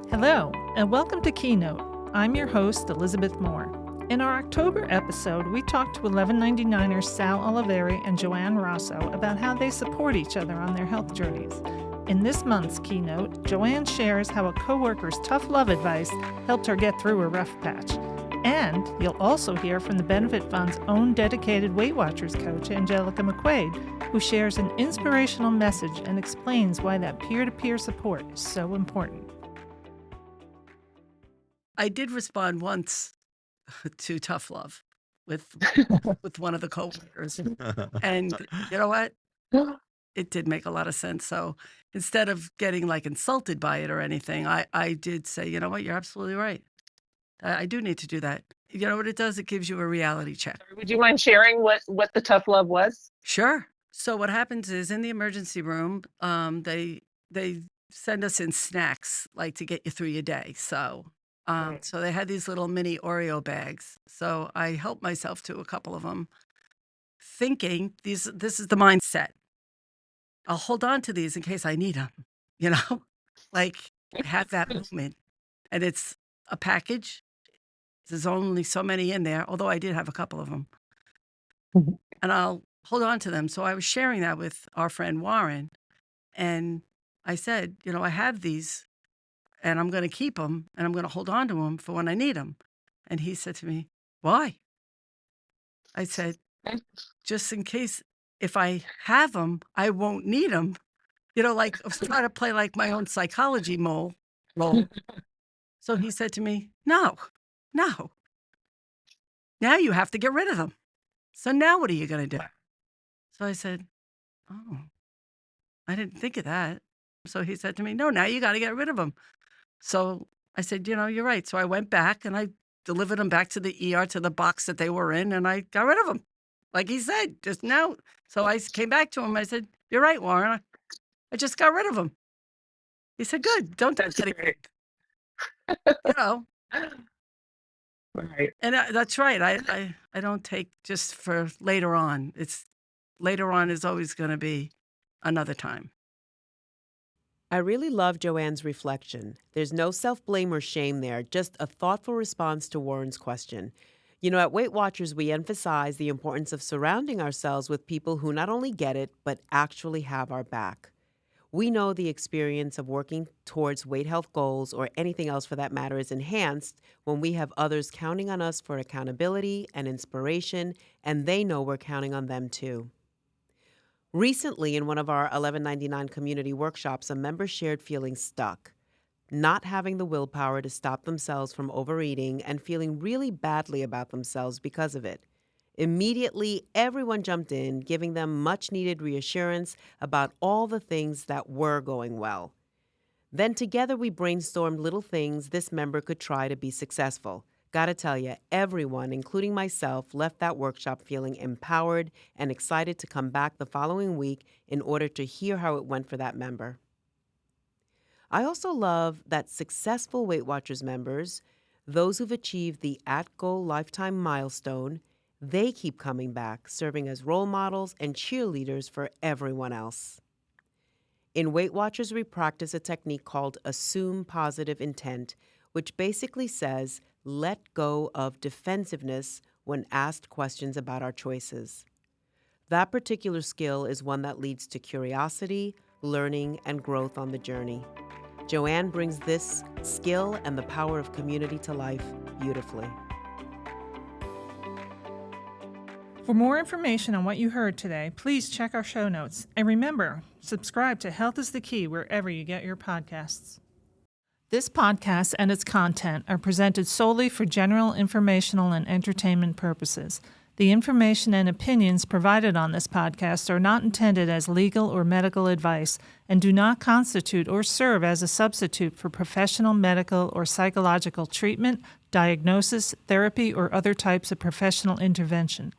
Hello, and welcome to Keynote. I'm your host, Elizabeth Moore. In our October episode, we talked to 1199ers Sal Oliveri and Joanne Rosso about how they support each other on their health journeys. In this month's Keynote, Joanne shares how a coworker's tough love advice helped her get through a rough patch. And you'll also hear from the Benefit Fund's own dedicated WeightWatchers coach, Angelica McQuade, who shares an inspirational message and explains why that peer-to-peer support is so important. I did respond once to tough love with one of the coworkers, and you know what? It did make a lot of sense. So instead of getting like insulted by it or anything, I did say, you know what? You're absolutely right. I do need to do that. You know what it does? It gives you a reality check. Would you mind sharing what the tough love was? Sure. So what happens is in the emergency room, they send us in snacks like to get you through your day. So they had these little mini Oreo bags. So I helped myself to a couple of them, thinking this is the mindset. I'll hold on to these in case I need them, you know, like have that moment. And it's a package. There's only so many in there, although I did have a couple of them. And I'll hold on to them. So I was sharing that with our friend Warren. And I said, you know, I have these. And I'm going to keep them, and I'm going to hold on to them for when I need them. And he said to me, why? I said, just in case if I have them, I won't need them. You know, like I was trying to play like my own psychology role. So he said to me, no. Now you have to get rid of them. So now what are you going to do? So I said, oh, I didn't think of that. So he said to me, no, now you got to get rid of them. So I said, you know, you're right. So I went back and I delivered them back to the ER, to the box that they were in, and I got rid of them. Like he said, just now. So I came back to him. I said, you're right, Warren. I just got rid of them. He said, good. Don't touch anything. You know. Right. And that's right. I don't take just for later on. It's later on is always going to be another time. I really love Joanne's reflection. There's no self-blame or shame there, just a thoughtful response to Warren's question. You know, at WeightWatchers, we emphasize the importance of surrounding ourselves with people who not only get it, but actually have our back. We know the experience of working towards weight health goals, or anything else for that matter, is enhanced when we have others counting on us for accountability and inspiration, and they know we're counting on them too. Recently, in one of our 1199 community workshops, a member shared feeling stuck, not having the willpower to stop themselves from overeating and feeling really badly about themselves because of it. Immediately, everyone jumped in, giving them much-needed reassurance about all the things that were going well. Then together we brainstormed little things this member could try to be successful. Gotta tell you, everyone, including myself, left that workshop feeling empowered and excited to come back the following week in order to hear how it went for that member. I also love that successful WeightWatchers members, those who've achieved the at-goal lifetime milestone, they keep coming back, serving as role models and cheerleaders for everyone else. In WeightWatchers, we practice a technique called assume positive intent, which basically says, let go of defensiveness when asked questions about our choices. That particular skill is one that leads to curiosity, learning, and growth on the journey. Joanne brings this skill and the power of community to life beautifully. For more information on what you heard today, please check our show notes. And remember, subscribe to Health is the Key wherever you get your podcasts. This podcast and its content are presented solely for general informational and entertainment purposes. The information and opinions provided on this podcast are not intended as legal or medical advice and do not constitute or serve as a substitute for professional medical or psychological treatment, diagnosis, therapy, or other types of professional intervention.